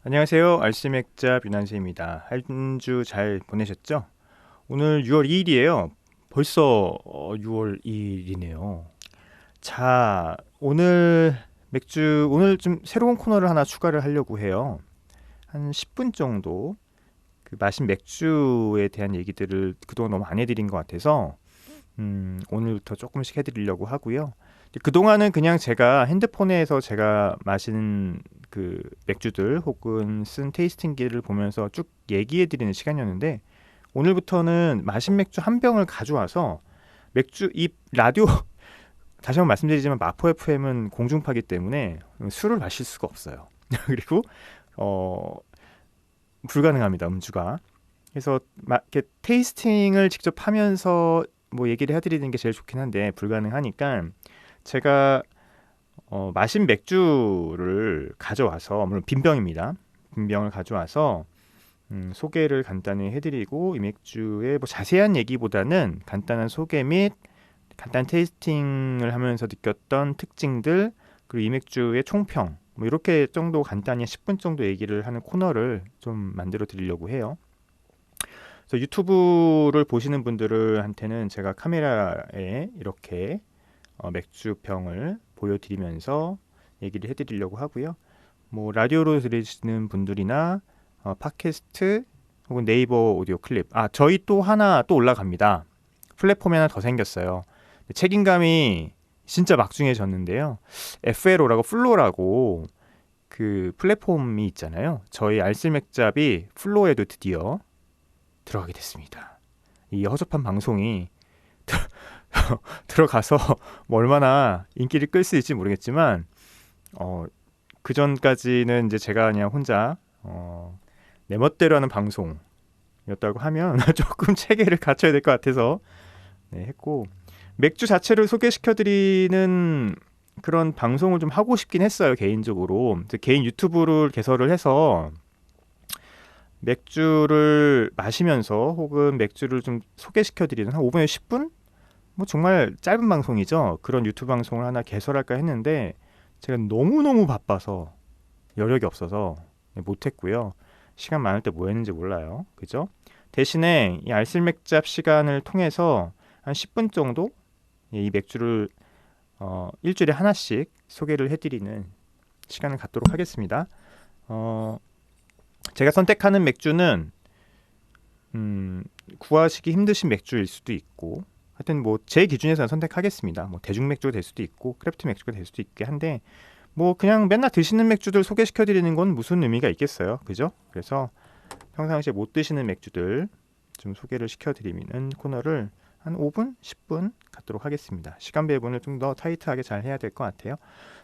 안녕하세요. 알쓸맥잡 윤한세입니다. 한 주 잘 보내셨죠? 오늘 6월 2일이에요. 벌써 6월 2일이네요. 자, 오늘 좀 새로운 코너를 하나 추가를 하려고 해요. 한 10분 정도 그 마신 맥주에 대한 얘기들을 그동안 너무 안 해드린 것 같아서 오늘부터 조금씩 해드리려고 하고요. 그동안은 그냥 제가 핸드폰에서 제가 마신 그 맥주들 혹은 쓴 테이스팅기를 보면서 쭉 얘기해드리는 시간이었는데 오늘부터는 마신 맥주 한 병을 가져와서 맥주 이 라디오 다시 한번 말씀드리지만 마포 FM은 공중파기 때문에 술을 마실 수가 없어요. 그리고 어 불가능합니다, 음주가. 그래서 이렇게 테이스팅을 직접 하면서 뭐 얘기를 해드리는 게 제일 좋긴 한데 불가능하니까 제가 마신 맥주를 가져와서, 물론 빈병입니다. 빈병을 가져와서 소개를 간단히 해드리고 이 맥주의 뭐 자세한 얘기보다는 간단한 소개 및 간단 테이스팅을 하면서 느꼈던 특징들, 그리고 이 맥주의 총평, 뭐 이렇게 정도 간단히 10분 정도 얘기를 하는 코너를 좀 만들어 드리려고 해요. 그래서 유튜브를 보시는 분들한테는 제가 카메라에 이렇게 맥주병을 보여드리면서 얘기를 해드리려고 하고요. 뭐 라디오로 들으시는 분들이나 팟캐스트 혹은 네이버 오디오 클립, 저희 또 하나 또 올라갑니다. 플랫폼이 하나 더 생겼어요. 책임감이 진짜 막중해졌는데요. FLO라고 플로라고 그 플랫폼이 있잖아요. 저희 알쓸맥잡이 플로에도 드디어 들어가게 됐습니다. 이 허접한 방송이 들어가서 뭐 얼마나 인기를 끌 수 있을지 모르겠지만 그 전까지는 이제 제가 그냥 혼자 내 멋대로 하는 방송이었다고 하면 조금 체계를 갖춰야 될 것 같아서 했고, 맥주 자체를 소개시켜드리는 그런 방송을 좀 하고 싶긴 했어요. 개인적으로 개인 유튜브를 개설을 해서 맥주를 마시면서 혹은 맥주를 좀 소개시켜드리는 한 5분에서 10분? 뭐 정말 짧은 방송이죠. 그런 유튜브 방송을 하나 개설할까 했는데 제가 너무너무 바빠서 여력이 없어서 못했고요. 시간 많을 때 뭐 했는지 몰라요. 그죠? 대신에 이 알쓸맥잡 시간을 통해서 한 10분 정도 이 맥주를 일주일에 하나씩 소개를 해드리는 시간을 갖도록 하겠습니다. 제가 선택하는 맥주는 구하시기 힘드신 맥주일 수도 있고, 하여튼 뭐 제 기준에서는 선택하겠습니다. 뭐 대중 맥주가 될 수도 있고 크래프트 맥주가 될 수도 있게 한데 뭐 그냥 맨날 드시는 맥주들 소개시켜 드리는 건 무슨 의미가 있겠어요. 그죠? 그래서 평상시에 못 드시는 맥주들 좀 소개를 시켜 드리는 코너를 한 5분, 10분 갖도록 하겠습니다. 시간 배분을 좀 더 타이트하게 잘 해야 될 것 같아요.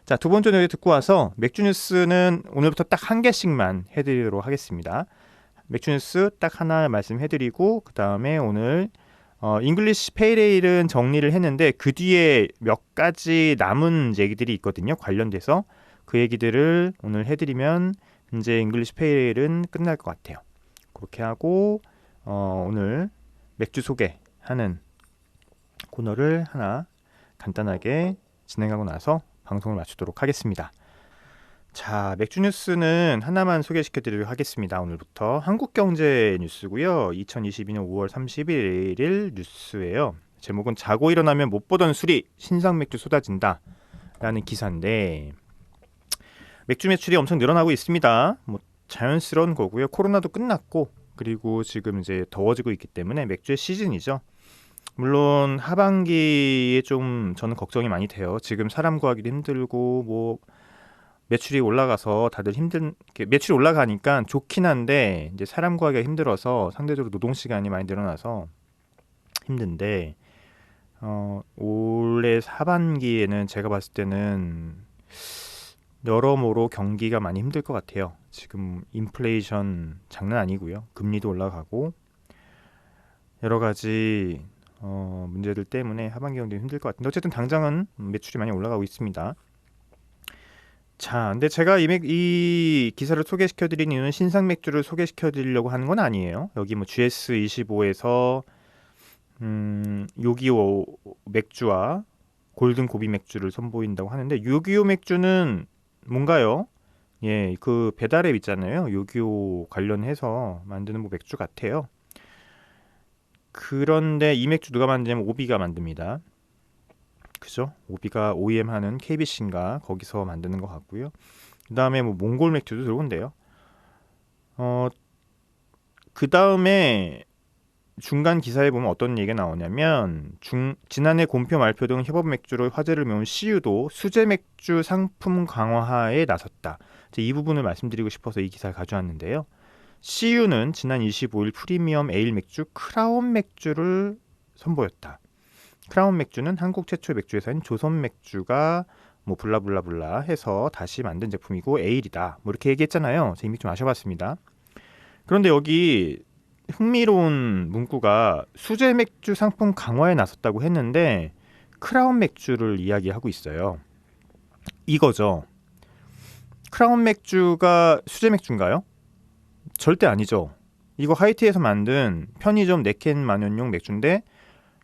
자, 두 번째 노래 듣고 와서 맥주 뉴스는 오늘부터 딱 한 개씩만 해드리도록 하겠습니다. 맥주 뉴스 딱 하나 말씀해드리고 그 다음에 오늘 잉글리시 페이레일은 정리를 했는데 그 뒤에 몇 가지 남은 얘기들이 있거든요. 관련돼서 그 얘기들을 오늘 해드리면 이제 잉글리시 페이레일은 끝날 것 같아요. 그렇게 하고 오늘 맥주 소개하는 코너를 하나 간단하게 진행하고 나서 방송을 마치도록 하겠습니다. 자, 맥주 뉴스는 하나만 소개시켜드리도록 하겠습니다. 오늘부터 한국경제 뉴스고요. 2022년 5월 31일 뉴스예요. 제목은 자고 일어나면 못 보던 술이 신상 맥주 쏟아진다 라는 기사인데, 맥주 매출이 엄청 늘어나고 있습니다. 뭐 자연스러운 거고요. 코로나도 끝났고 그리고 지금 이제 더워지고 있기 때문에 맥주의 시즌이죠. 물론 하반기에 좀 저는 걱정이 많이 돼요. 지금 사람 구하기도 힘들고 뭐 매출이 올라가서 다들 매출이 올라가니까 좋긴 한데 이제 사람 구하기가 힘들어서 상대적으로 노동 시간이 많이 늘어나서 힘든데 올해 하반기에는 제가 봤을 때는 여러모로 경기가 많이 힘들 것 같아요. 지금 인플레이션 장난 아니고요. 금리도 올라가고 여러 가지 문제들 때문에 하반기 경기 힘들 것 같은데 어쨌든 당장은 매출이 많이 올라가고 있습니다. 자, 근데 제가 이 기사를 소개시켜드린 이유는 신상 맥주를 소개시켜드리려고 하는 건 아니에요. 여기 뭐 GS25에서 요기요 맥주와 골든 고비 맥주를 선보인다고 하는데 요기요 맥주는 뭔가요? 예, 그 배달앱 있잖아요. 요기요 관련해서 만드는 뭐 맥주 같아요. 그런데 이 맥주 누가 만드냐면 오비가 만듭니다. 그죠? 오비가 OEM 하는 KBC인가 거기서 만드는 것 같고요. 그 다음에 뭐 몽골 맥주도 들어온대요. 어, 그 다음에 중간 기사에 보면 어떤 얘기가 나오냐면 지난해 곰표 말표 등 협업 맥주로 화제를 메운 CU도 수제 맥주 상품 강화에 나섰다. 이 부분을 말씀드리고 싶어서 이 기사를 가져왔는데요. CU는 지난 25일 프리미엄 에일 맥주 크라운 맥주를 선보였다. 크라운 맥주는 한국 최초의 맥주 회사인 조선 맥주가 뭐 블라블라블라 해서 다시 만든 제품이고 에일이다. 뭐 이렇게 얘기했잖아요. 제가 이미 좀 아셔봤습니다. 그런데 여기 흥미로운 문구가 수제 맥주 상품 강화에 나섰다고 했는데 크라운 맥주를 이야기하고 있어요. 이거죠. 크라운 맥주가 수제 맥주인가요? 절대 아니죠. 이거 하이티에서 만든 편의점 네캔 만원용 맥주인데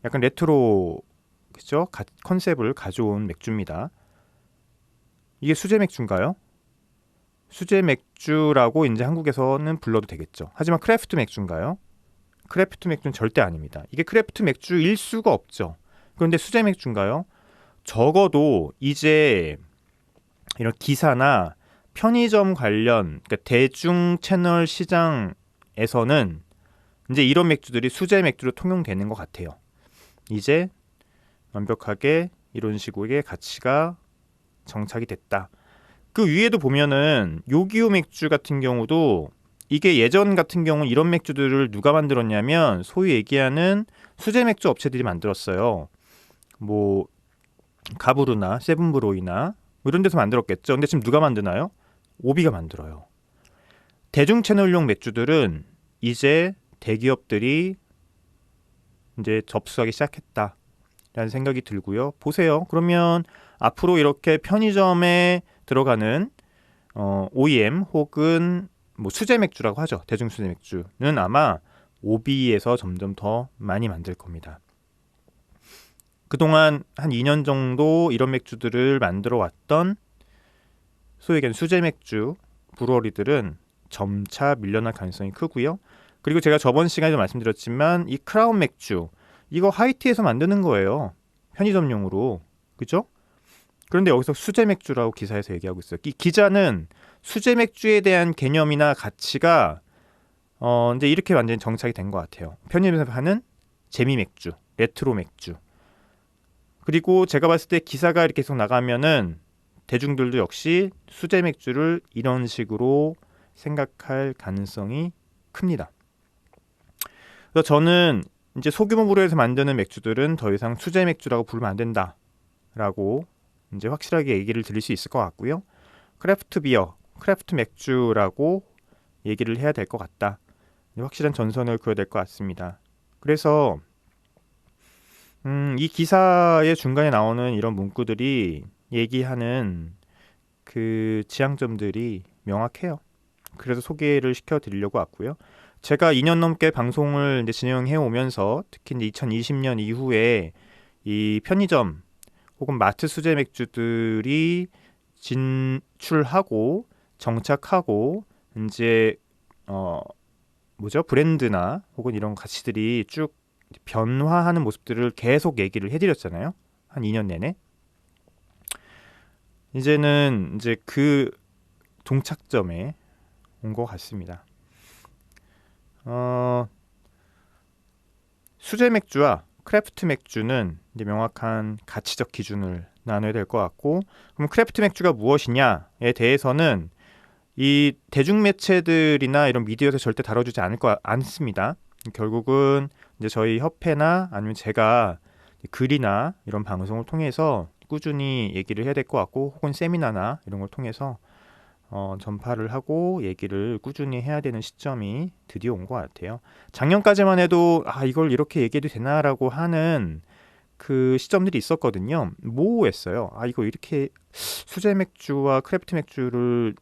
약간 레트로 그죠? 컨셉을 가져온 맥주입니다. 이게 수제 맥주인가요? 수제 맥주라고 이제 한국에서는 불러도 되겠죠. 하지만 크래프트 맥주인가요? 크래프트 맥주는 절대 아닙니다. 이게 크래프트 맥주일 수가 없죠. 그런데 수제 맥주인가요? 적어도 이제 이런 기사나 편의점 관련 그러니까 대중 채널 시장에서는 이제 이런 맥주들이 수제 맥주로 통용되는 것 같아요. 이제 완벽하게 이런 식의 가치가 정착이 됐다. 그 위에도 보면은 요기요 맥주 같은 경우도 이게 예전 같은 경우는 이런 맥주들을 누가 만들었냐면 소위 얘기하는 수제 맥주 업체들이 만들었어요. 뭐 가브루나 세븐브로이나 뭐 이런 데서 만들었겠죠. 근데 지금 누가 만드나요? 오비가 만들어요. 대중 채널용 맥주들은 이제 대기업들이 이제 접수하기 시작했다라는 생각이 들고요. 보세요. 그러면 앞으로 이렇게 편의점에 들어가는 OEM 혹은 뭐 수제 맥주라고 하죠. 대중 수제 맥주는 아마 오비에서 점점 더 많이 만들 겁니다. 그동안 한 2년 정도 이런 맥주들을 만들어 왔던 소위 얘기하는 수제 맥주 브루어리들은 점차 밀려날 가능성이 크고요. 그리고 제가 저번 시간에도 말씀드렸지만 이 크라운 맥주 이거 하이티에서 만드는 거예요. 편의점용으로. 그죠? 그런데 여기서 수제 맥주라고 기사에서 얘기하고 있어요. 이 기자는 수제 맥주에 대한 개념이나 가치가 이제 이렇게 완전히 정착이 된 것 같아요. 편의점에서 파는 재미 맥주, 레트로 맥주. 그리고 제가 봤을 때 기사가 이렇게 계속 나가면은 대중들도 역시 수제 맥주를 이런 식으로 생각할 가능성이 큽니다. 그래서 저는 이제 소규모 브루에서 만드는 맥주들은 더 이상 수제 맥주라고 부르면 안 된다라고 이제 확실하게 얘기를 드릴 수 있을 것 같고요. 크래프트 비어, 크래프트 맥주라고 얘기를 해야 될 것 같다. 확실한 전선을 그어야 될 것 같습니다. 그래서 이 기사의 중간에 나오는 이런 문구들이 얘기하는 그 지향점들이 명확해요. 그래서 소개를 시켜드리려고 왔고요. 제가 2년 넘게 방송을 이제 진행해 오면서 특히 이제 2020년 이후에 이 편의점 혹은 마트 수제 맥주들이 진출하고 정착하고 이제 뭐죠? 브랜드나 혹은 이런 가치들이 쭉 변화하는 모습들을 계속 얘기를 해드렸잖아요. 한 2년 내내. 이제는 이제 그 동착점에 온 것 같습니다. 수제 맥주와 크래프트 맥주는 이제 명확한 가치적 기준을 나눠야 될 것 같고, 그럼 크래프트 맥주가 무엇이냐에 대해서는 이 대중 매체들이나 이런 미디어에서 절대 다뤄주지 않습니다. 결국은 이제 저희 협회나 아니면 제가 글이나 이런 방송을 통해서 꾸준히 얘기를 해야 될 것 같고, 혹은 세미나나 이런 걸 통해서 전파를 하고 얘기를 꾸준히 해야 되는 시점이 드디어 온 것 같아요. 작년까지만 해도 이걸 이렇게 얘기해도 되나라고 하는 그 시점들이 있었거든요. 모호했어요. 이거 이렇게 수제 맥주와 크래프트 맥주를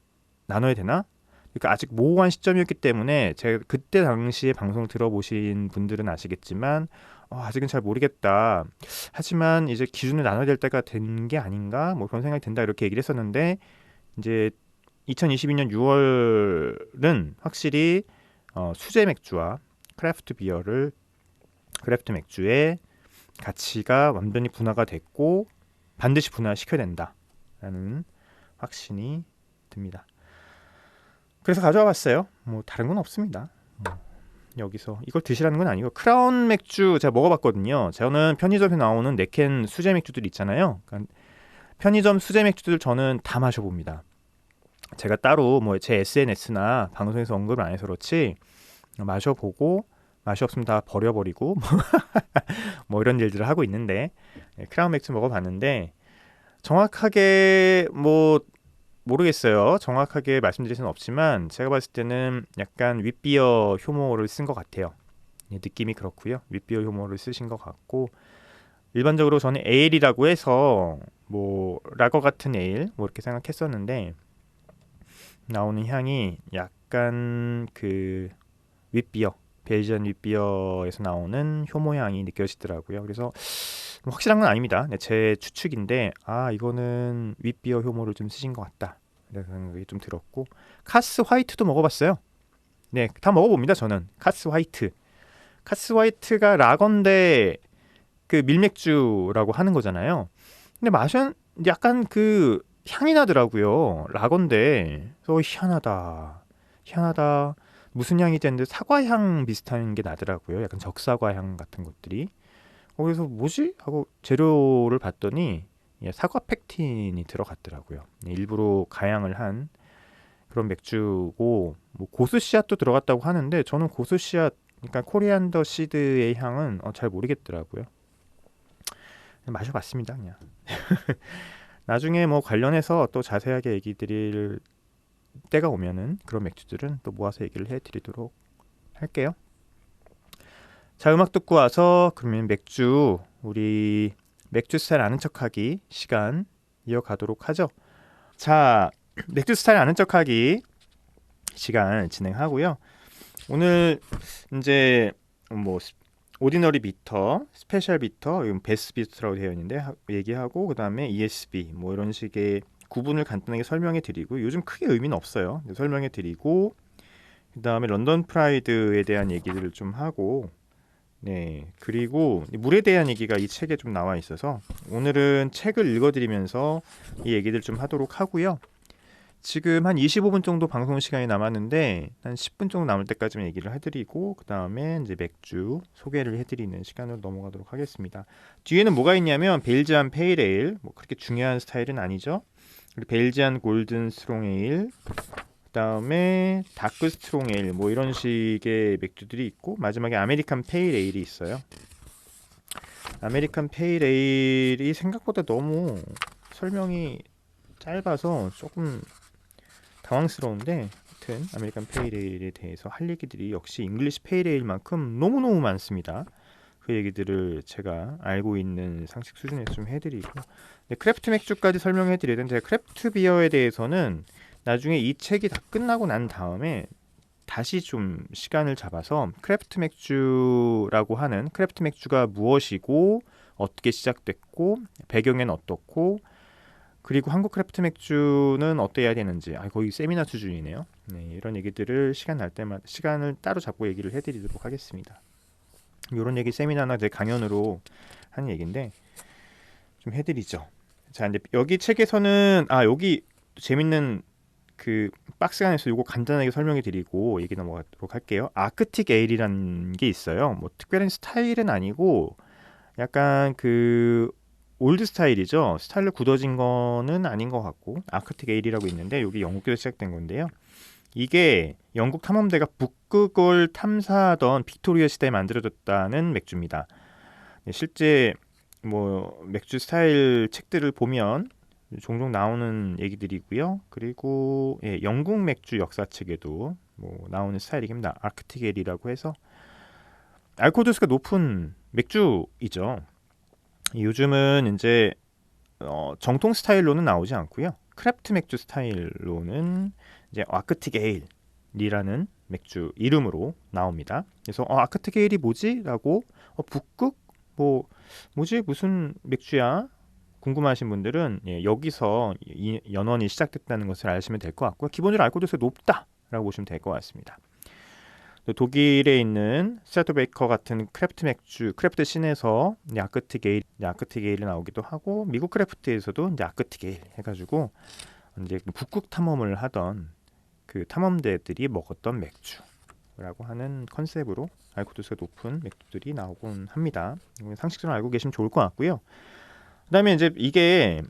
나눠야 되나? 그러니까 아직 모호한 시점이었기 때문에 제가 그때 당시에 방송을 들어보신 분들은 아시겠지만 아직은 잘 모르겠다. 하지만 이제 기준을 나눠야 될 때가 된 게 아닌가? 뭐 그런 생각이 든다 이렇게 얘기를 했었는데 이제 2022년 6월은 확실히 수제 맥주와 크래프트 맥주의 가치가 완전히 분화가 됐고 반드시 분화시켜야 된다라는 확신이 듭니다. 그래서 가져와 봤어요. 뭐 다른 건 없습니다. 여기서 이걸 드시라는 건 아니고 크라운 맥주 제가 먹어봤거든요. 저는 편의점에 나오는 네캔 수제 맥주들 있잖아요. 그러니까 편의점 수제 맥주들 저는 다 마셔봅니다. 제가 따로 뭐 제 SNS나 방송에서 언급을 안 해서 그렇지 마셔보고 맛이 없으면 다 버려버리고 뭐 이런 일들을 하고 있는데 크라운 맥주 먹어봤는데 정확하게 뭐 모르겠어요. 정확하게 말씀드릴 수는 없지만 제가 봤을 때는 약간 윗비어 효모를 쓴 것 같아요. 느낌이 그렇고요. 윗비어 효모를 쓰신 것 같고 일반적으로 저는 에일이라고 해서 뭐 라거 같은 에일 뭐 이렇게 생각했었는데 나오는 향이 약간 그 윗비어 벨지안 윗비어에서 나오는 효모 향이 느껴지더라고요. 그래서 확실한 건 아닙니다. 제 추측인데 이거는 윗비어 효모를 좀 쓰신 것 같다. 이런 생각이 좀 들었고 카스 화이트도 먹어봤어요. 네, 다 먹어봅니다. 저는 카스 화이트가 라건데 그 밀맥주라고 하는 거잖아요. 근데 맛은 약간 그 향이 나더라고요. 라건데 그래서 희한하다. 무슨 향이지 했는데 사과향 비슷한 게 나더라고요. 약간 적사과향 같은 것들이. 그래서 뭐지? 하고 재료를 봤더니 사과 팩틴이 들어갔더라고요. 일부러 가양을 한 그런 맥주고 뭐 고수 씨앗도 들어갔다고 하는데 저는 고수 씨앗, 그러니까 코리안더 시드의 향은 잘 모르겠더라고요. 마셔봤습니다, 그냥. 나중에 뭐 관련해서 또 자세하게 얘기 드릴 때가 오면은 그런 맥주들은 또 모아서 얘기를 해드리도록 할게요. 자, 음악 듣고 와서 그러면 우리 맥주 스타일 아는 척하기 시간 이어가도록 하죠. 자, 맥주 스타일 아는 척하기 시간 진행하고요. 오늘 이제 뭐 오디너리 비터, 스페셜 비터, 베스트 비터라고 되어 있는데 얘기하고 그다음에 ESB 뭐 이런 식의 구분을 간단하게 설명해 드리고 요즘 크게 의미는 없어요. 설명해 드리고 그다음에 런던 프라이드에 대한 얘기들을 좀 하고 네, 그리고 물에 대한 얘기가 이 책에 좀 나와 있어서 오늘은 책을 읽어드리면서 이 얘기들 좀 하도록 하고요. 지금 한 25분 정도 방송 시간이 남았는데 한 10분 정도 남을 때까지만 얘기를 해드리고 그 다음에 이제 맥주 소개를 해드리는 시간으로 넘어가도록 하겠습니다. 뒤에는 뭐가 있냐면 벨지안 페일 에일, 뭐 그렇게 중요한 스타일은 아니죠. 그리고 벨지안 골든 스트롱 에일, 그다음에 다크 스트롱 에일 뭐 이런 식의 맥주들이 있고 마지막에 아메리칸 페일 에일이 있어요. 아메리칸 페일 에일이 생각보다 너무 설명이 짧아서 조금 당황스러운데 하여튼 아메리칸 페일 에일에 대해서 할 얘기들이 역시 잉글리시 페일 에일만큼 너무너무 많습니다. 그 얘기들을 제가 알고 있는 상식 수준에서 좀 해드리고 크래프트 맥주까지 설명해드려야 되는데 크래프트 비어에 대해서는 나중에 이 책이 다 끝나고 난 다음에 다시 좀 시간을 잡아서 크래프트 맥주라고 하는 크래프트 맥주가 무엇이고 어떻게 시작됐고 배경엔 어떻고 그리고 한국 크래프트 맥주는 어때야 되는지 거의 세미나 수준이네요. 네, 이런 얘기들을 시간 날 때마다 시간을 따로 잡고 얘기를 해드리도록 하겠습니다. 이런 얘기 세미나나 제 강연으로 하는 얘기인데 좀 해드리죠. 자, 이제 여기 책에서는 여기 재밌는 그 박스 안에서 이거 간단하게 설명해 드리고 얘기 넘어가도록 할게요. 아크틱 에일이라는 게 있어요. 뭐 특별한 스타일은 아니고 약간 그 올드 스타일이죠. 스타일로 굳어진 거는 아닌 것 같고 아크틱 에일이라고 있는데 여기 영국에서 시작된 건데요. 이게 영국 탐험대가 북극을 탐사하던 빅토리아 시대에 만들어졌다는 맥주입니다. 실제 뭐 맥주 스타일 책들을 보면 종종 나오는 얘기들이고요. 그리고 영국 맥주 역사책에도 뭐 나오는 스타일입니다. 아크틱 에일이라고 해서 알코올 도수가 높은 맥주이죠. 요즘은 이제 정통 스타일로는 나오지 않고요. 크래프트 맥주 스타일로는 이제 아크틱 에일이라는 맥주 이름으로 나옵니다. 그래서 아크틱 에일이 뭐지? 라고 북극? 뭐지? 무슨 맥주야? 궁금하신 분들은 여기서 이 연원이 시작됐다는 것을 아시면 될 것 같고요. 기본적으로 알코올도수가 높다라고 보시면 될 것 같습니다. 독일에 있는 스타토베이커 같은 크래프트 맥주, 크래프트 씬에서 야크트게일이 나오기도 하고, 미국 크래프트에서도 야크트게일 해가지고 이제 북극 탐험을 하던 그 탐험대들이 먹었던 맥주라고 하는 컨셉으로 알코올도수가 높은 맥주들이 나오곤 합니다. 상식적으로 알고 계시면 좋을 것 같고요. 그다음에 이제 이게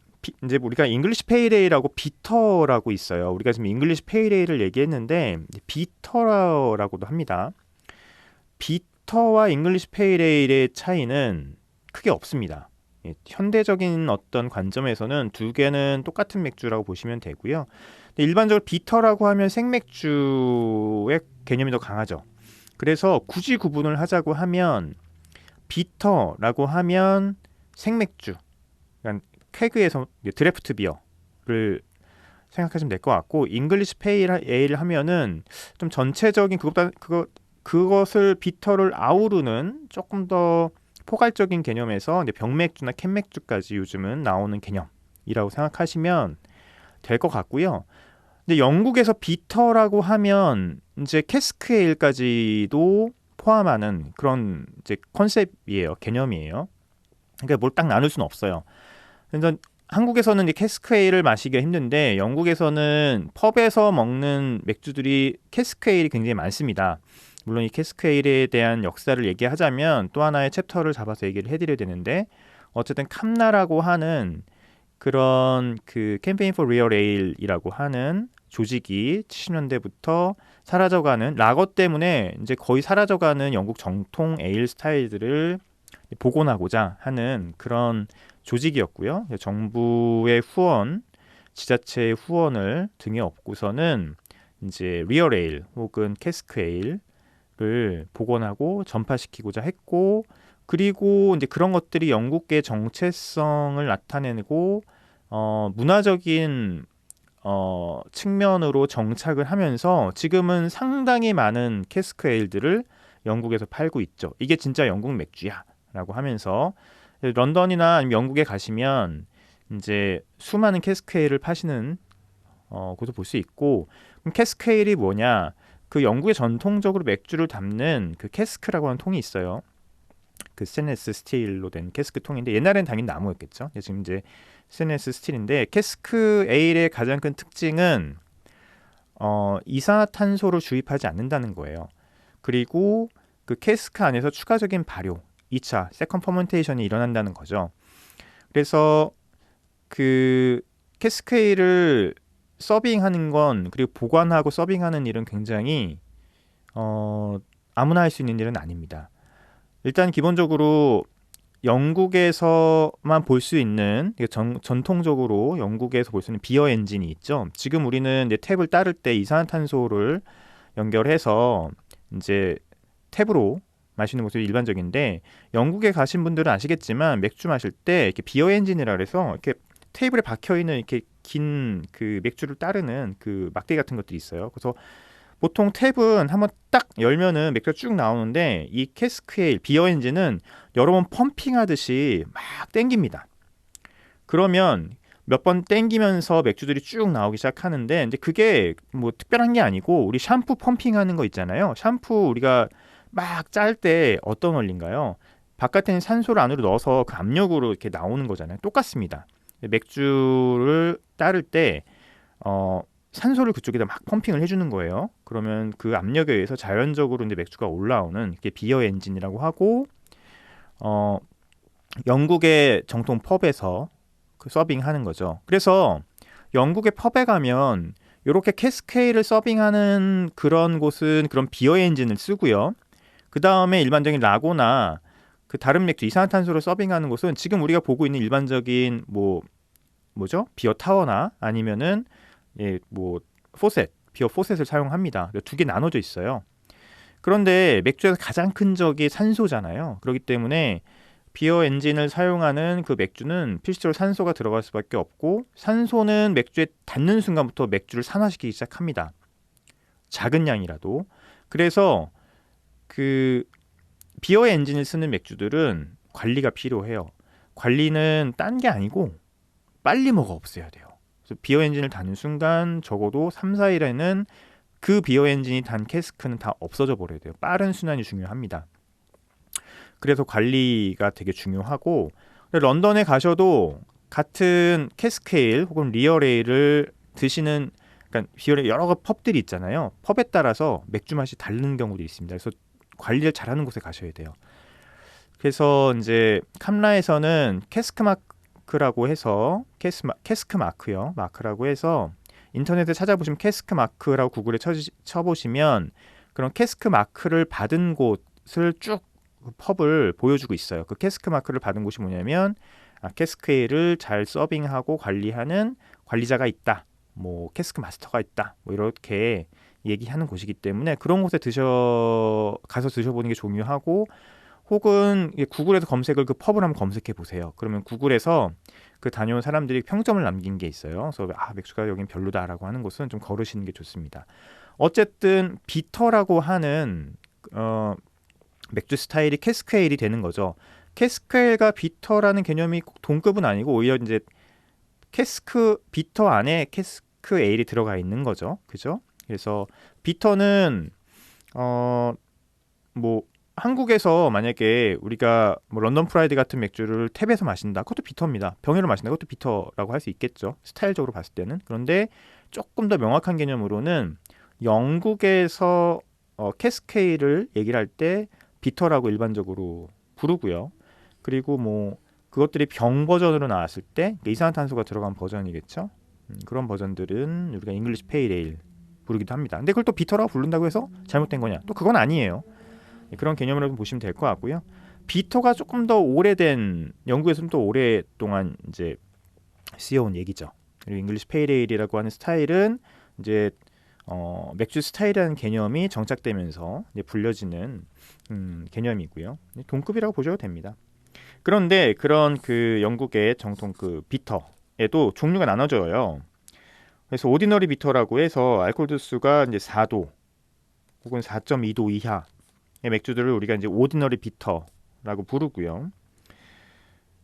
이제 우리가 잉글리시 페일에일하고 비터라고 있어요. 우리가 지금 잉글리시 페일에일을 얘기했는데 비터라고도 합니다. 비터와 잉글리시 페일에일의 차이는 크게 없습니다. 현대적인 어떤 관점에서는 두 개는 똑같은 맥주라고 보시면 되고요. 일반적으로 비터라고 하면 생맥주의 개념이 더 강하죠. 그래서 굳이 구분을 하자고 하면 비터라고 하면 생맥주, 그러니까 캐그에서 드래프트 비어를 생각하시면 될 것 같고, 잉글리시 페일 에일 하면은 좀 전체적인 그것을 비터를 아우르는 조금 더 포괄적인 개념에서 이제 병맥주나 캔맥주까지 요즘은 나오는 개념이라고 생각하시면 될 것 같고요. 근데 영국에서 비터라고 하면 이제 캐스크 에일까지도 포함하는 그런 이제 컨셉이에요, 개념이에요. 그러니까 뭘 딱 나눌 수는 없어요. 그래서 한국에서는 이제 캐스크 에일을 마시기가 힘든데 영국에서는 펍에서 먹는 맥주들이 캐스크 에일이 굉장히 많습니다. 물론 이 캐스크 에일에 대한 역사를 얘기하자면 또 하나의 챕터를 잡아서 얘기를 해드려야 되는데, 어쨌든 캄나라고 하는 그런 그 캠페인 포 리얼 에일이라고 하는 조직이 70년대부터 사라져가는, 라거 때문에 이제 거의 사라져가는 영국 정통 에일 스타일들을 복원하고자 하는 그런 조직이었고요. 정부의 후원, 지자체의 후원을 등에 업고서는 이제 리얼 에일 혹은 캐스크 에일을 복원하고 전파시키고자 했고, 그리고 이제 그런 것들이 영국의 정체성을 나타내고 문화적인 측면으로 정착을 하면서 지금은 상당히 많은 캐스크 에일들을 영국에서 팔고 있죠. 이게 진짜 영국 맥주야 라고 하면서 런던이나 아니면 영국에 가시면 이제 수많은 캐스크 에일을 파시는 곳을 볼 수 있고, 그럼 캐스크 에일이 뭐냐? 그 영국의 전통적으로 맥주를 담는 그 캐스크라고 하는 통이 있어요. 그 스테인리스 스틸로 된 캐스크 통인데 옛날엔 당연히 나무였겠죠. 지금 이제 스테인리스 스틸인데, 캐스크 에일의 가장 큰 특징은 이산화탄소를 주입하지 않는다는 거예요. 그리고 그 캐스크 안에서 추가적인 발효, 2차 세컨 퍼먼테이션이 일어난다는 거죠. 그래서 그 캐스크 에일을 서빙하는 건, 그리고 보관하고 서빙하는 일은 굉장히 아무나 할 수 있는 일은 아닙니다. 일단 기본적으로 영국에서만 볼 수 있는, 전통적으로 영국에서 볼 수 있는 비어 엔진이 있죠. 지금 우리는 이제 탭을 따를 때 이산화탄소를 연결해서 이제 탭으로 마시는 것이 일반적인데, 영국에 가신 분들은 아시겠지만 맥주 마실 때 이렇게 비어 엔진이라 그래서 이렇게 테이블에 박혀 있는 이렇게 긴 그 맥주를 따르는 그 막대기 같은 것들이 있어요. 그래서 보통 탭은 한번 딱 열면은 맥주가 쭉 나오는데, 이 캐스크 에일 비어 엔진은 여러 번 펌핑하듯이 막 땡깁니다. 그러면 몇 번 땡기면서 맥주들이 쭉 나오기 시작하는데, 이제 그게 뭐 특별한 게 아니고, 우리 샴푸 펌핑하는 거 있잖아요. 샴푸 우리가 막 짤 때 어떤 원리인가요? 바깥에 있는 산소를 안으로 넣어서 그 압력으로 이렇게 나오는 거잖아요. 똑같습니다. 맥주를 따를 때 산소를 그쪽에다 막 펌핑을 해주는 거예요. 그러면 그 압력에 의해서 자연적으로 이제 맥주가 올라오는 게 비어 엔진이라고 하고, 영국의 정통 펍에서 그 서빙하는 거죠. 그래서 영국의 펍에 가면 이렇게 캐스크 에일을 서빙하는 그런 곳은 그런 비어 엔진을 쓰고요. 그 다음에 일반적인 라거나 그 다른 맥주, 이산화탄소를 서빙하는 곳은 지금 우리가 보고 있는 일반적인 뭐죠? 비어 타워나 아니면은 포셋, 비어 포셋을 사용합니다. 두 개 나눠져 있어요. 그런데 맥주에서 가장 큰 적이 산소잖아요. 그렇기 때문에 비어 엔진을 사용하는 그 맥주는 필수적으로 산소가 들어갈 수밖에 없고, 산소는 맥주에 닿는 순간부터 맥주를 산화시키기 시작합니다. 작은 양이라도. 그래서 그 비어 엔진을 쓰는 맥주들은 관리가 필요해요. 관리는 딴 게 아니고 빨리 먹어 없애야 돼요. 그래서 비어 엔진을 다는 순간 적어도 3, 4일에는 그 비어 엔진이 단 캐스크는 다 없어져 버려야 돼요. 빠른 순환이 중요합니다. 그래서 관리가 되게 중요하고, 런던에 가셔도 같은 캐스케일 혹은 리어레일을 드시는, 그러니까 비어레일 여러 펍들이 있잖아요. 펍에 따라서 맥주 맛이 다른 경우도 있습니다. 그래서 관리를 잘하는 곳에 가셔야 돼요. 그래서 이제 캄라에서는 캐스크 마크라고 해서 캐스크 마크요, 마크라고 해서 인터넷에 찾아보시면 캐스크 마크라고 구글에 쳐보시면 그런 캐스크 마크를 받은 곳을 쭉 펍을 보여주고 있어요. 그 캐스크 마크를 받은 곳이 뭐냐면 캐스크에일을 잘 서빙하고 관리하는 관리자가 있다, 뭐 캐스크 마스터가 있다, 뭐 이렇게 얘기하는 곳이기 때문에 그런 곳에 가서 드셔보는 게 중요하고, 혹은 구글에서 검색을 그 펍을 한번 검색해 보세요. 그러면 구글에서 그 다녀온 사람들이 평점을 남긴 게 있어요. 그래서 맥주가 여긴 별로다라고 하는 곳은 좀 걸으시는 게 좋습니다. 어쨌든 비터라고 하는 맥주 스타일이 캐스크에일이 되는 거죠. 캐스크에일과 비터라는 개념이 꼭 동급은 아니고 오히려 이제 캐스크 비터 안에 캐스크에일이 들어가 있는 거죠. 그죠? 그래서 비터는 뭐 한국에서 만약에 우리가 뭐 런던 프라이드 같은 맥주를 탭에서 마신다, 그것도 비터입니다. 병으로 마신다, 그것도 비터라고 할 수 있겠죠. 스타일적으로 봤을 때는. 그런데 조금 더 명확한 개념으로는 영국에서 캐스케일을 얘기를 할 때 비터라고 일반적으로 부르고요. 그리고 뭐 그것들이 병 버전으로 나왔을 때 이산화탄소가 들어간 버전이겠죠. 그런 버전들은 우리가 잉글리시 페일 에일 부르기도 합니다. 근데 그걸 또 비터라고 부른다고 해서 잘못된 거냐? 또 그건 아니에요. 그런 개념으로 보시면 될 것 같고요. 비터가 조금 더 오래된, 영국에서는 또 오랫동안 이제 쓰여온 얘기죠. 그리고 잉글리시 페일 에일이라고 하는 스타일은 이제 맥주 스타일이라는 개념이 정착되면서 이제 불려지는 개념이고요. 동급이라고 보셔도 됩니다. 그런데 그런 그 영국의 정통 그 비터에도 종류가 나눠져요. 그래서 오디너리 비터라고 해서 알코올 도수가 이제 4도 혹은 4.2도 이하의 맥주들을 우리가 이제 오디너리 비터라고 부르고요.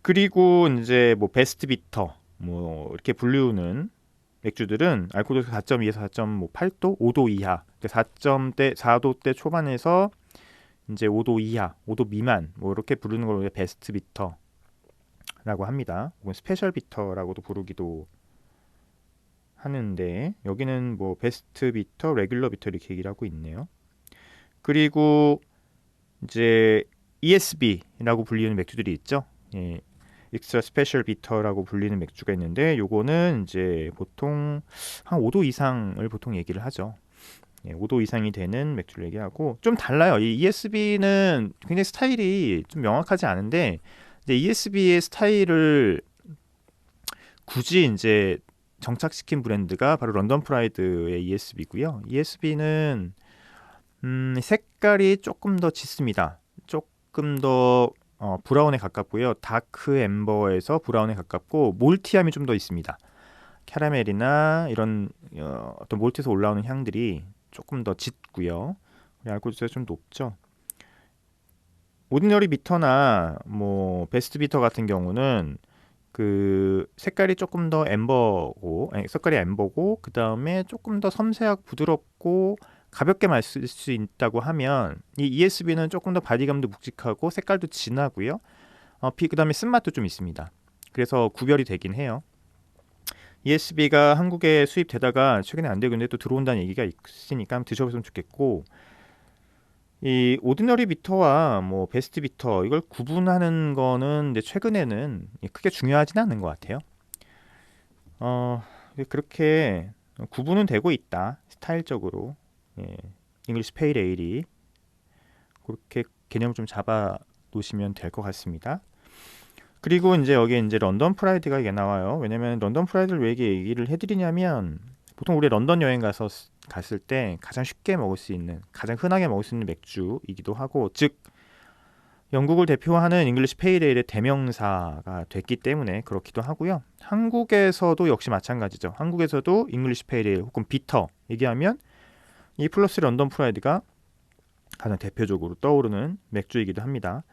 그리고 이제 뭐 베스트 비터 뭐 이렇게 불리우는 맥주들은 알코올 도수 4.2에서 4.8도, 5도 이하, 4.4도대 초반에서 이제 5도 이하, 5도 미만 뭐 이렇게 부르는 걸 우리가 베스트 비터라고 합니다. 혹은 스페셜 비터라고도 부르기도 하는데 여기는 뭐 베스트 비터, 레귤러 비터 이렇게 얘기를 하고 있네요. 그리고 이제 ESB라고 불리는 맥주들이 있죠. 예, 익스트라 스페셜 비터라고 불리는 맥주가 있는데 요거는 이제 보통 한 5도 이상을 보통 얘기를 하죠. 예, 5도 이상이 되는 맥주를 얘기하고 좀 달라요. 이 ESB는 굉장히 스타일이 좀 명확하지 않은데 이제 ESB의 스타일을 굳이 이제 정착시킨 브랜드가 바로 런던 프라이드의 ESB고요. ESB는 색깔이 조금 더 짙습니다. 조금 더 브라운에 가깝고요. 다크 엠버에서 브라운에 가깝고 몰티함이 좀 더 있습니다. 캐러멜이나 이런 어떤 몰트에서 올라오는 향들이 조금 더 짙고요. 알코올 도수가 좀 높죠. 오디너리 비터나 뭐 베스트 비터 같은 경우는 그 색깔이 조금 더 색깔이 엠버고 그 다음에 조금 더 섬세하고 부드럽고 가볍게 마실 수 있다고 하면 이 ESB는 조금 더 바디감도 묵직하고 색깔도 진하고요. 그 다음에 쓴맛도 좀 있습니다. 그래서 구별이 되긴 해요. ESB가 한국에 수입되다가 최근에 안 되고 있는데 또 들어온다는 얘기가 있으니까 한번 드셔보시면 좋겠고, 이 오디너리 비터와 뭐 베스트 비터 이걸 구분하는 거는 이제 최근에는 크게 중요하지는 않는 것 같아요. 그렇게 구분은 되고 있다 스타일적으로. 예, 잉글리시 페일 에일이 그렇게 개념을 좀 잡아 놓으시면 될 것 같습니다. 그리고 이제 여기에 이제 런던 프라이드가 이게 나와요. 왜냐면 런던 프라이드를 왜 이렇게 얘기를 해드리냐면 보통 우리 런던 여행 갔을 때 가장 쉽게 먹을 수 있는, 가장 흔하게 먹을 수 있는 맥주이기도 하고, 즉 영국을 대표하는 잉글리시 페일 에일의 대명사가 됐기 때문에 그렇기도 하고요. 한국에서도 역시 마찬가지죠. 한국에서도 잉글리시 페일 에일 혹은 비터 얘기하면 이 플러스 런던 프라이드가 가장 대표적으로 떠오르는 맥주이기도 합니다.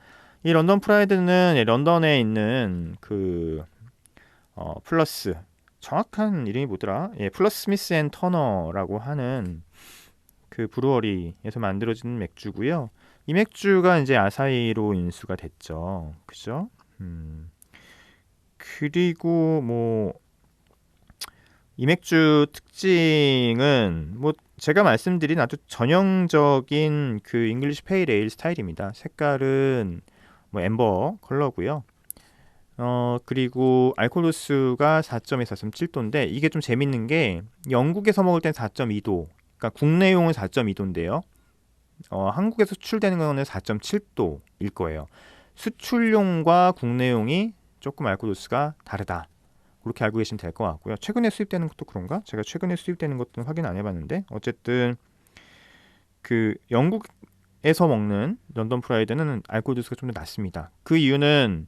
이 런던 프라이드는 런던에 있는 그 플러스, 정확한 이름이 뭐더라? 플러스 스미스 앤 터너라고 하는 그 브루어리에서 만들어진 맥주고요. 이 맥주가 이제 아사히로 인수가 됐죠. 그죠? 그리고 뭐 이 맥주 특징은 뭐 제가 말씀드린 아주 전형적인 그 잉글리시 페일 에일 스타일입니다. 색깔은 뭐 엠버 컬러고요. 그리고 알코올 도수가 4.에서 4.7도인데 이게 좀 재밌는 게 영국에서 먹을 땐 4.2도, 그러니까 국내용은 4.2도인데요. 한국에서 수출되는 거는 4.7도일 거예요. 수출용과 국내용이 조금 알코올 도수가 다르다. 그렇게 알고 계시면 될 것 같고요. 최근에 수입되는 것도 그런가? 제가 최근에 수입되는 것도 확인 안 해봤는데 어쨌든 그 영국에서 먹는 런던 프라이드는 알코올 도수가 좀 더 낮습니다. 그 이유는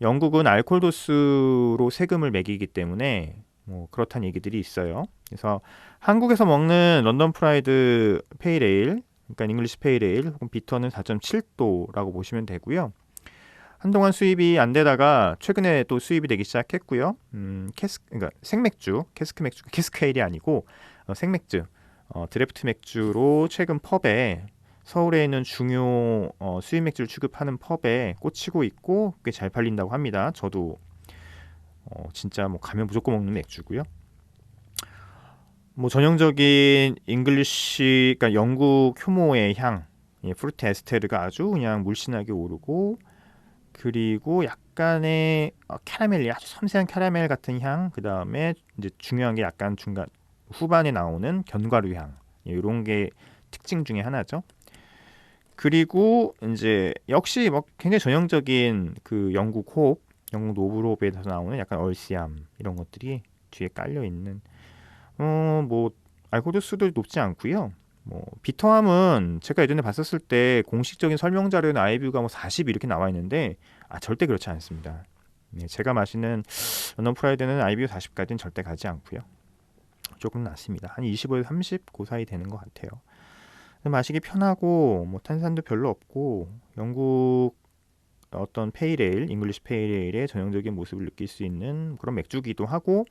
영국은 알코올 도수로 세금을 매기기 때문에 뭐 그렇다는 얘기들이 있어요. 그래서 한국에서 먹는 런던 프라이드 페일 에일, 그러니까 잉글리시 페일 에일 혹은 비터는 4.7도라고 보시면 되고요. 한동안 수입이 안 되다가 최근에 또 수입이 되기 시작했고요. 그러니까 생맥주, 캐스크 맥주, 캐스크 에일이 아니고 생맥주, 드래프트 맥주로 최근 펍에 서울에 있는 중요 수입 맥주를 취급하는 펍에 꽂히고 있고 꽤 잘 팔린다고 합니다. 저도 진짜 뭐 가면 무조건 먹는 맥주고요. 뭐 전형적인 잉글리시, 그러니까 영국 효모의 향, 프루트 에스테르가 아주 그냥 물씬하게 오르고 그리고 약간의 캐러멜, 아주 섬세한 캐러멜 같은 향, 그 다음에 이제 중요한 게 약간 중간 후반에 나오는 견과류 향, 이런 게 특징 중에 하나죠. 그리고 이제 역시 뭐 굉장히 전형적인 그 영국 호흡, 영국 노브롭에서 나오는 약간 얼씨암 이런 것들이 뒤에 깔려 있는 뭐 알코올 도수도 높지 않고요. 뭐 비터함은 제가 예전에 봤었을 때 공식적인 설명 자료에는 아이뷰가 뭐 40 이렇게 나와 있는데 절대 그렇지 않습니다. 제가 마시는 런던 프라이드는 아이뷰 40까지는 절대 가지 않고요. 조금 낮습니다. 한 25에서 30 그 사이 되는 것 같아요. 마시기 편하고 뭐 탄산도 별로 없고 영국 어떤 페이레일, 잉글리시 페이레일의 전형적인 모습을 느낄 수 있는 그런 맥주기도 하고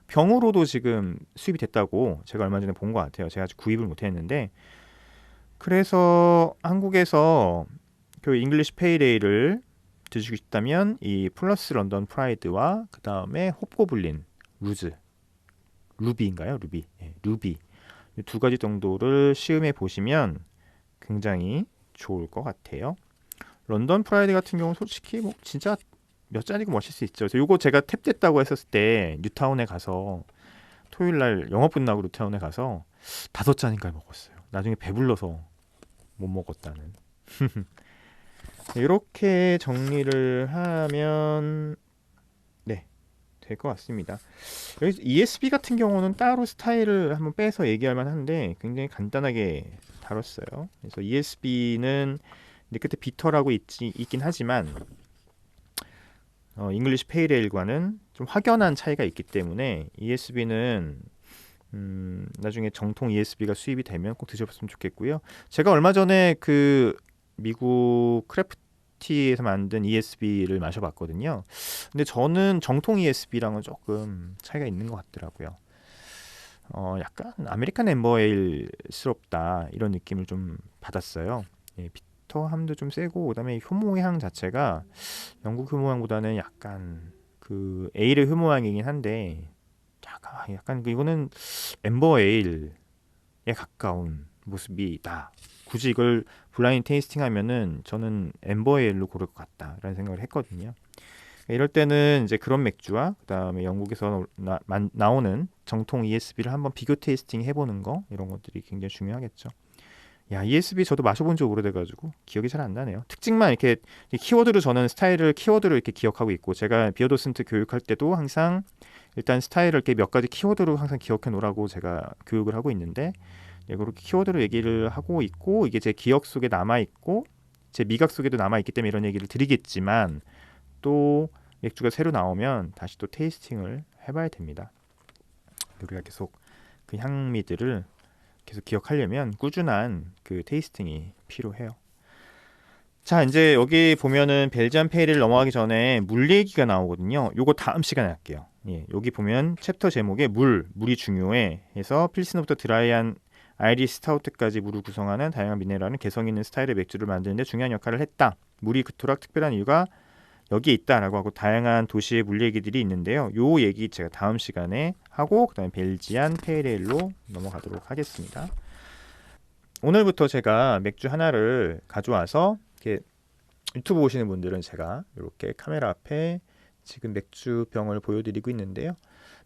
병으로도 지금 수입이 됐다고 제가 얼마 전에 본 것 같아요. 제가 아직 구입을 못했는데 그래서 한국에서 그 잉글리시 페이레일을 드시고 싶다면 이 플러스 런던 프라이드와 그 다음에 홉고블린 루비인가요? 루비 두 가지 정도를 시음해 보시면 굉장히 좋을 것 같아요. 런던 프라이드 같은 경우는 솔직히 뭐 진짜 몇 잔이고 마실 수 있죠. 그래서 요거 제가 탭됐다고 했었을 때 뉴타운에 가서 토요일 날 영업 끝나고 뉴타운에 가서 5잔인가 먹었어요. 나중에 배불러서 못 먹었다는. 이렇게 정리를 하면 네, 될 것 같습니다. 여기 ESB 같은 경우는 따로 스타일을 한번 빼서 얘기할 만한데 굉장히 간단하게 다뤘어요. 그래서 ESB는 끝에 비터라고 있긴 하지만 잉글리시 페이레일과는 좀 확연한 차이가 있기 때문에 ESB는 나중에 정통 ESB가 수입이 되면 꼭 드셔봤으면 좋겠고요. 제가 얼마 전에 그 미국 크래프티에서 만든 ESB를 마셔봤거든요. 근데 저는 정통 ESB랑은 조금 차이가 있는 것 같더라고요. 약간 아메리칸 엠버에일스럽다 이런 느낌을 좀 받았어요. 비터함도 좀 세고 그다음에 효모의 향 자체가 영국 효모향보다는 약간 그 에일의 효모향이긴 한데 약간 이거는 엠버 에일에 가까운 모습이다. 굳이 이걸 블라인드 테이스팅 하면은 저는 엠버 에일로 고를 것 같다라는 생각을 했거든요. 이럴 때는 이제 그런 맥주와 그다음에 영국에서 나오는 정통 ESB를 한번 비교 테이스팅 해보는 거 이런 것들이 굉장히 중요하겠죠. 야, ESB 저도 마셔본 지 오래돼가지고 기억이 잘 안 나네요. 특징만 이렇게 키워드로 저는 스타일을 키워드로 이렇게 기억하고 있고 제가 비어도슨트 교육할 때도 항상 일단 스타일을 이렇게 몇 가지 키워드로 항상 기억해 놓으라고 제가 교육을 하고 있는데 그렇게 키워드로 얘기를 하고 있고 이게 제 기억 속에 남아 있고 제 미각 속에도 남아 있기 때문에 이런 얘기를 드리겠지만 또 맥주가 새로 나오면 다시 또 테이스팅을 해봐야 됩니다. 우리가 계속 그 향미들을 계속 기억하려면 꾸준한 그 테이스팅이 필요해요. 자, 이제 여기 보면은 벨지안 페일을 넘어가기 전에 물 얘기가 나오거든요. 요거 다음 시간에 할게요. 예, 여기 보면 챕터 제목에 물이 중요해 해서 필스노부터 드라이한 아이리시 스타우트까지 물을 구성하는 다양한 미네랄은 개성 있는 스타일의 맥주를 만드는데 중요한 역할을 했다. 물이 그토록 특별한 이유가 여기에 있다라고 하고 다양한 도시의 물 얘기들이 있는데요. 요 얘기 제가 다음 시간에 하고 그다음에 벨지안 페일에일로 넘어가도록 하겠습니다. 오늘부터 제가 맥주 하나를 가져와서 이렇게 유튜브 보시는 분들은 제가 이렇게 카메라 앞에 지금 맥주병을 보여드리고 있는데요.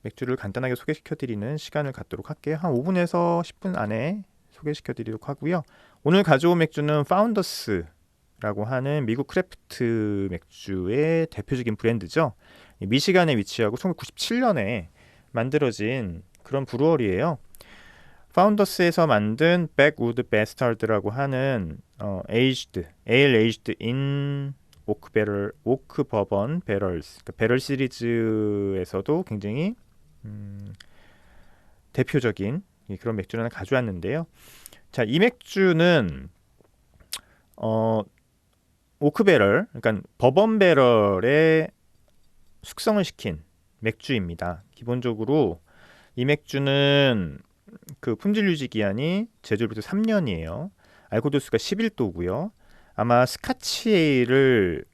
맥주를 간단하게 소개시켜드리는 시간을 갖도록 할게요. 한 5분에서 10분 안에 소개시켜드리도록 하고요. 오늘 가져온 맥주는 파운더스라고 하는 미국 크래프트 맥주의 대표적인 브랜드죠. 미시간에 위치하고 1997년에 만들어진 그런 브루어리예요. 파운더스에서 만든 백우드 베스타드라고 하는 에일 에이지드 인 오크 버번 배럴스, 그러니까 배럴 시리즈에서도 굉장히 대표적인 그런 맥주를 하나 가져왔는데요. 자, 이 맥주는 오크 배럴, 그러니까 버번 배럴에 숙성을 시킨 맥주입니다. 기본적으로 이 맥주는 그 품질 유지 기한이 제조부터 3년이에요. 알코올 도수가 11도고요. 아마 스카치 에일을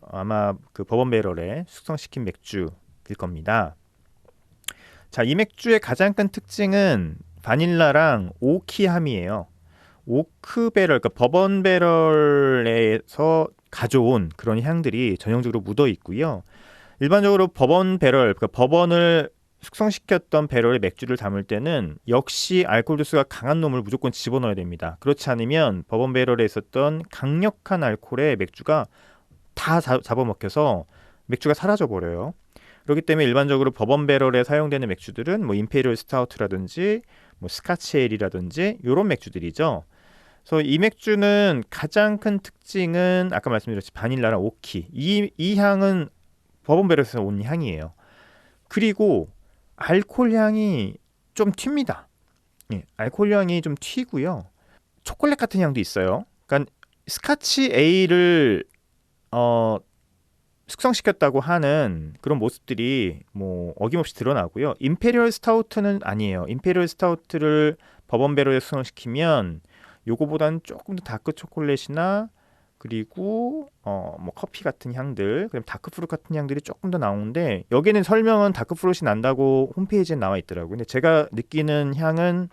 아마 그 버번 배럴에 숙성시킨 맥주일 겁니다. 자, 이 맥주의 가장 큰 특징은 바닐라랑 오키함이에요. 오크 배럴, 그러니까 버번 배럴에서 가져온 그런 향들이 전형적으로 묻어 있고요. 일반적으로 버번 배럴, 그러니까 버번을 숙성시켰던 배럴에 맥주를 담을 때는 역시 알코올 도수가 강한 놈을 무조건 집어넣어야 됩니다. 그렇지 않으면 버번 배럴에 있었던 강력한 알코올에 맥주가 다 잡아먹혀서 맥주가 사라져 버려요. 그렇기 때문에 일반적으로 버번 배럴에 사용되는 맥주들은 뭐 임페리얼 스타우트라든지 뭐 스카치 에일이라든지 이런 맥주들이죠. 그래서 이 맥주는 가장 큰 특징은 아까 말씀드렸듯이 바닐라랑 오키, 이 향은 버번 배럴에서 온 향이에요. 그리고 알코올 향이 좀 튑니다. 예, 알코올 향이 좀 튀고요. 초콜릿 같은 향도 있어요. 그러니까 스카치 에일을 숙성시켰다고 하는 그런 모습들이 뭐 어김없이 드러나고요. 임페리얼 스타우트는 아니에요. 임페리얼 스타우트를 버번 배럴에 숙성시키면 요거보다는 조금 더 다크 초콜릿이나 그리고 뭐 커피 같은 향들, 그럼 다크 프루트 같은 향들이 조금 더 나오는데 여기는 설명은 다크 프루트이 난다고 홈페이지에 나와 있더라고요. 근데 제가 느끼는 향은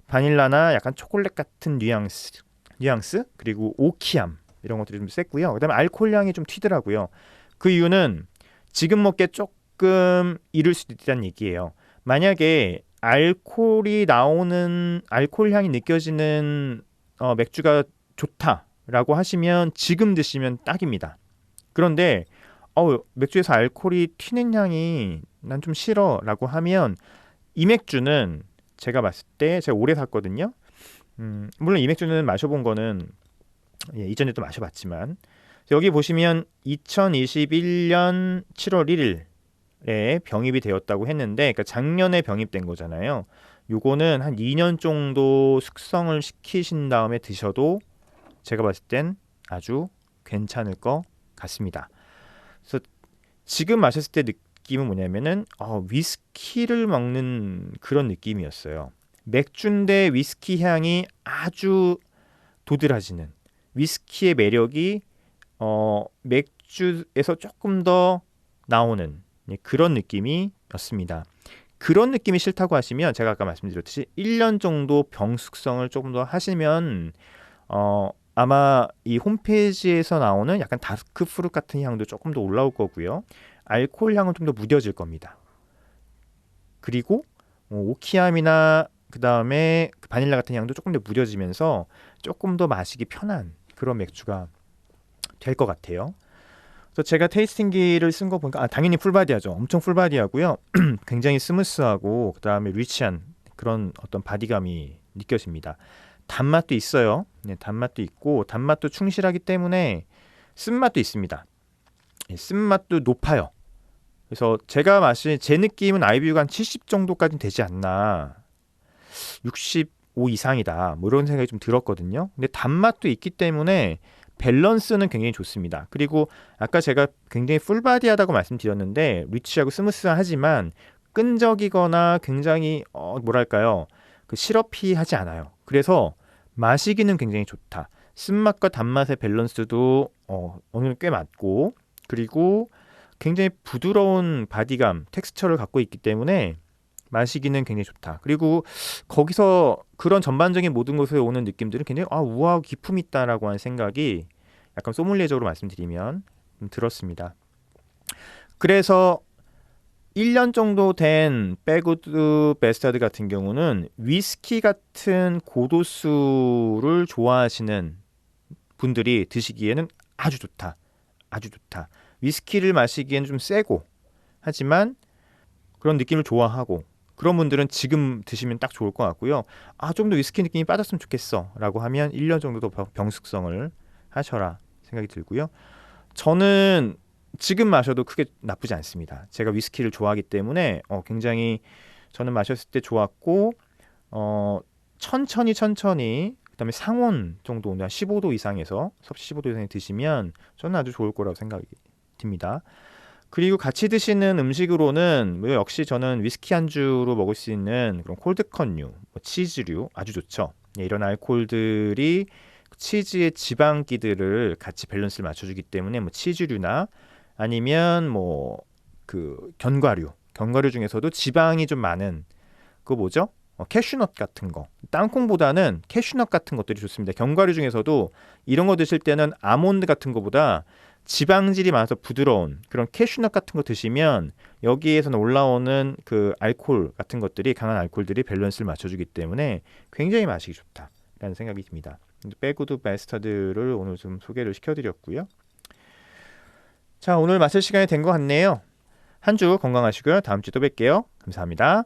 바닐라나 약간 초콜릿 같은 뉘앙스 그리고 오키함 이런 것들이 좀 셌고요. 그다음에 알코올 향이 좀 튀더라고요. 그 이유는 지금 먹기에 조금 이를 수도 있다는 얘기예요. 만약에 알코올 향이 느껴지는 맥주가 좋다라고 하시면 지금 드시면 딱입니다. 그런데 맥주에서 알코올이 튀는 향이 난 좀 싫어라고 하면 이 맥주는 제가 봤을 때 제가 오래 샀거든요. 물론 이 맥주는 마셔본 거는 이전에도 마셔봤지만 여기 보시면 2021년 7월 1일에 병입이 되었다고 했는데 그러니까 작년에 병입된 거잖아요. 요거는 한 2년 정도 숙성을 시키신 다음에 드셔도 제가 봤을 땐 아주 괜찮을 것 같습니다. 그래서 지금 마셨을 때 느낌은 뭐냐면은 위스키를 먹는 그런 느낌이었어요. 맥주인데 위스키 향이 아주 도드라지는 위스키의 매력이 맥주에서 조금 더 나오는 그런 느낌이었습니다. 그런 느낌이 싫다고 하시면 제가 아까 말씀드렸듯이 1년 정도 병 숙성을 조금 더 하시면 아마 이 홈페이지에서 나오는 약간 다크 프루트 같은 향도 조금 더 올라올 거고요. 알코올 향은 좀 더 무뎌질 겁니다. 그리고 오키함이나 그 다음에 바닐라 같은 향도 조금 더 무뎌지면서 조금 더 마시기 편한 그런 맥주가 될 것 같아요. 그래서 제가 테이스팅기를 쓴 거 보니까 당연히 풀바디하죠. 엄청 풀바디하고요. 굉장히 스무스하고 그 다음에 리치한 그런 어떤 바디감이 느껴집니다. 단맛도 있어요. 네, 단맛도 있고 단맛도 충실하기 때문에 쓴맛도 있습니다. 쓴맛도 높아요. 그래서 제가 마신 제 느낌은 IBU가 한 70 정도까지는 되지 않나. 65 이상이다. 뭐 이런 생각이 좀 들었거든요. 근데 단맛도 있기 때문에 밸런스는 굉장히 좋습니다. 그리고 아까 제가 굉장히 풀바디하다고 말씀드렸는데 리치하고 스무스하지만 끈적이거나 굉장히 뭐랄까요? 그 시럽이하지 않아요. 그래서 마시기는 굉장히 좋다. 쓴맛과 단맛의 밸런스도 어느 정도 꽤 맞고 그리고 굉장히 부드러운 바디감, 텍스처를 갖고 있기 때문에 마시기는 굉장히 좋다. 그리고 거기서 그런 전반적인 모든 것에 오는 느낌들은 굉장히 우아하고 기품 있다라고 하는 생각이 약간 소믈리에적으로 말씀드리면 들었습니다. 그래서 1년 정도 된 백우드 베스타드 같은 경우는 위스키 같은 고도수를 좋아하시는 분들이 드시기에는 아주 좋다. 아주 좋다. 위스키를 마시기에는 좀 세고 하지만 그런 느낌을 좋아하고 그런 분들은 지금 드시면 딱 좋을 것 같고요. 좀 더 위스키 느낌이 빠졌으면 좋겠어 라고 하면 1년 정도 더 병숙성을 하셔라 생각이 들고요. 저는 지금 마셔도 크게 나쁘지 않습니다. 제가 위스키를 좋아하기 때문에 굉장히 저는 마셨을 때 좋았고 천천히 그다음에 상온 정도 온도 한 15도 이상에서 섭씨 15도 이상에 드시면 저는 아주 좋을 거라고 생각이 듭니다. 그리고 같이 드시는 음식으로는 역시 저는 위스키 안주로 먹을 수 있는 그런 콜드컨류, 치즈류 아주 좋죠. 이런 알코올들이 치즈의 지방기들을 같이 밸런스를 맞춰주기 때문에 치즈류나 아니면 그 견과류 중에서도 지방이 좀 많은 그거 뭐죠? 캐슈넛 같은 거. 땅콩보다는 캐슈넛 같은 것들이 좋습니다. 견과류 중에서도 이런 거 드실 때는 아몬드 같은 거보다 지방질이 많아서 부드러운 그런 캐슈넛 같은 거 드시면 여기에서는 올라오는 그 알코올 같은 것들이 강한 알코올들이 밸런스를 맞춰주기 때문에 굉장히 마시기 좋다라는 생각이 듭니다. 백우드 베스타드를 오늘 좀 소개를 시켜드렸고요. 자, 오늘 마칠 시간이 된 것 같네요. 한 주 건강하시고요. 다음 주에 또 뵐게요. 감사합니다.